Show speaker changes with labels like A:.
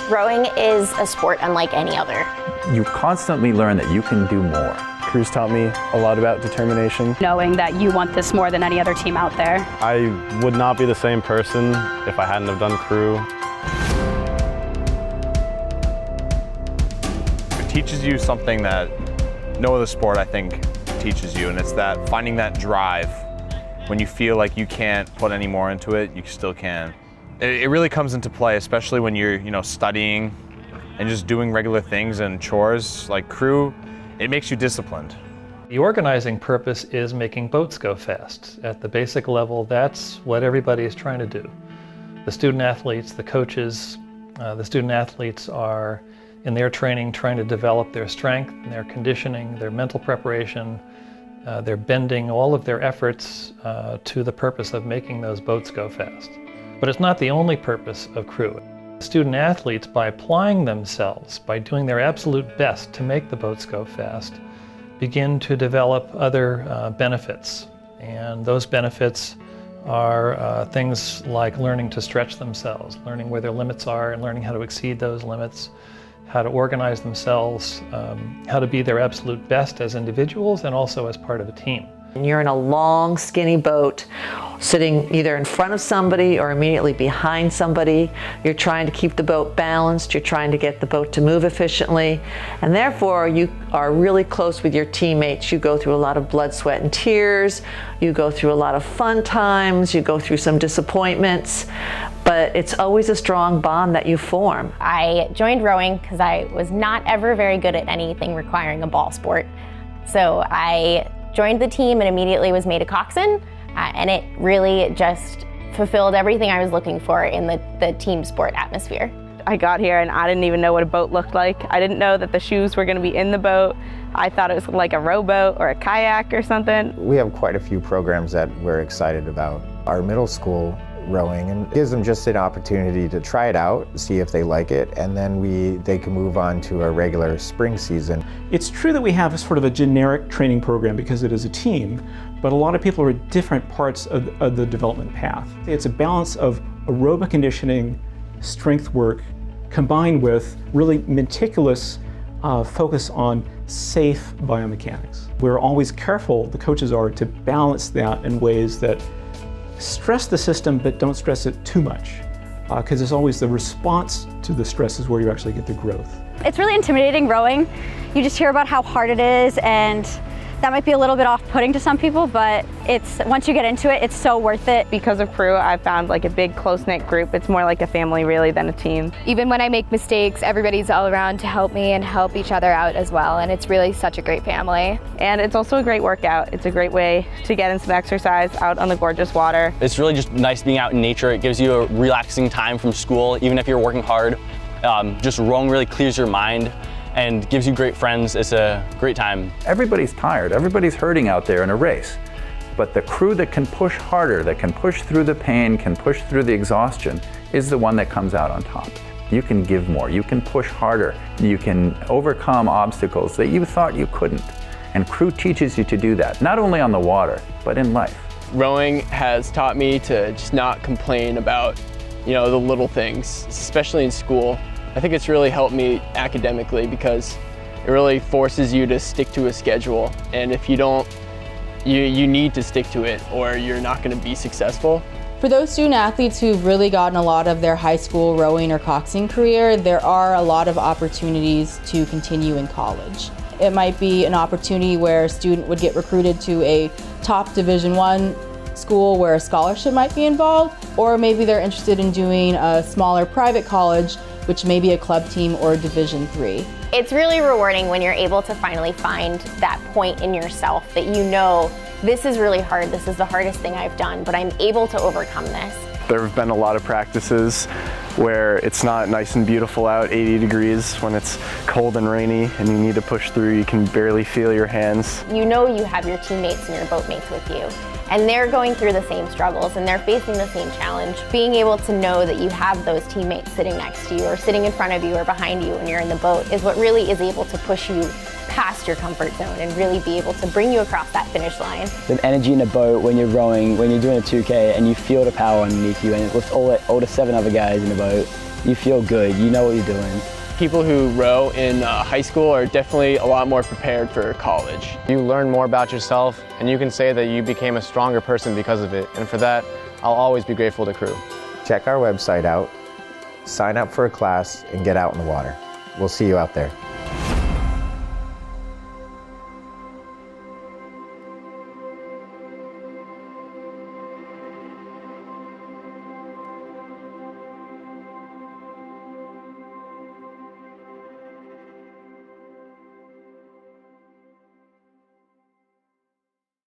A: Rowing is a sport unlike any other.
B: You constantly learn that you can do more.
C: Crew's taught me a lot about determination.
D: Knowing that you want this more than any other team out there.
C: I would not be the same person if I hadn't have done crew.
E: It teaches you something that no other sport, I think, teaches you, and it's that finding that drive. When you feel like you can't put any more into it, you still can. It really comes into play, especially when you're studying and just doing regular things and chores like crew. It makes you disciplined.
F: The organizing purpose is making boats go fast. At the basic level, that's what everybody is trying to do. The student athletes, the coaches, the student athletes are in their training trying to develop their strength, their conditioning, their mental preparation. They're bending all of their efforts to the purpose of making those boats go fast. But it's not the only purpose of crew. Student athletes, by applying themselves, by doing their absolute best to make the boats go fast, begin to develop other benefits. And those benefits are things like learning to stretch themselves, learning where their limits are and learning how to exceed those limits, how to organize themselves, how to be their absolute best as individuals and also as part of a team.
G: And you're in a long, skinny boat, sitting either in front of somebody or immediately behind somebody. You're trying to keep the boat balanced, you're trying to get the boat to move efficiently, and therefore you are really close with your teammates. You go through a lot of blood, sweat, and tears. You go through a lot of fun times, you go through some disappointments, but it's always a strong bond that you form.
A: I joined rowing because I was not ever very good at anything requiring a ball sport. So I joined the team and immediately was made a coxswain, and it really just fulfilled everything I was looking for in the team sport atmosphere.
H: I got here and I didn't even know what a boat looked like. I didn't know that the shoes were going to be in the boat. I thought it was like a rowboat or a kayak or something.
I: We have quite a few programs that we're excited about. Our middle school rowing and gives them just an opportunity to try it out, see if they like it, and then they can move on to a regular spring season.
J: It's true that we have a sort of a generic training program because it is a team, but a lot of people are at different parts of the development path. It's a balance of aerobic conditioning, strength work, combined with really meticulous focus on safe biomechanics. We're always careful, the coaches are, to balance that in ways that stress the system but don't stress it too much, because it's always the response to the stress is where you actually get the growth.
D: It's really intimidating rowing. You just hear about how hard it is, and that might be a little bit off-putting to some people, but once you get into it, it's so worth it.
H: Because of crew, I found like a big close-knit group. It's more like a family really than a team.
K: Even when I make mistakes, everybody's all around to help me and help each other out as well, and it's really such a great family.
H: And it's also a great workout. It's a great way to get in some exercise out on the gorgeous water.
L: It's really just nice being out in nature. It gives you a relaxing time from school, even if you're working hard. Just rowing really clears your mind and gives you great friends. It's a great time.
B: Everybody's tired, everybody's hurting out there in a race. But the crew that can push harder, that can push through the pain, can push through the exhaustion, is the one that comes out on top. You can give more, you can push harder, you can overcome obstacles that you thought you couldn't. And crew teaches you to do that, not only on the water, but in life.
M: Rowing has taught me to just not complain about, the little things, especially in school. I think it's really helped me academically because it really forces you to stick to a schedule, and if you don't, you need to stick to it or you're not going to be successful.
N: For those student athletes who've really gotten a lot of their high school rowing or coxswain career, there are a lot of opportunities to continue in college. It might be an opportunity where a student would get recruited to a top Division I school where a scholarship might be involved, or maybe they're interested in doing a smaller private college, which may be a club team or Division III.
A: It's really rewarding when you're able to finally find that point in yourself that this is really hard, this is the hardest thing I've done, but I'm able to overcome this.
C: There have been a lot of practices where it's not nice and beautiful out, 80 degrees, when it's cold and rainy and you need to push through, you can barely feel your hands.
A: You have your teammates and your boatmates with you, and they're going through the same struggles and they're facing the same challenge. Being able to know that you have those teammates sitting next to you or sitting in front of you or behind you when you're in the boat is what really is able to push you past your comfort zone and really be able to bring you across that finish line.
O: The energy in a boat when you're rowing, when you're doing a 2K and you feel the power underneath you, and with all the 7 other guys in the boat, you feel good, you know what you're doing.
M: People who row in high school are definitely a lot more prepared for college.
P: You learn more about yourself, and you can say that you became a stronger person because of it. And for that, I'll always be grateful to Crew.
I: Check our website out, sign up for a class, and get out in the water. We'll see you out there.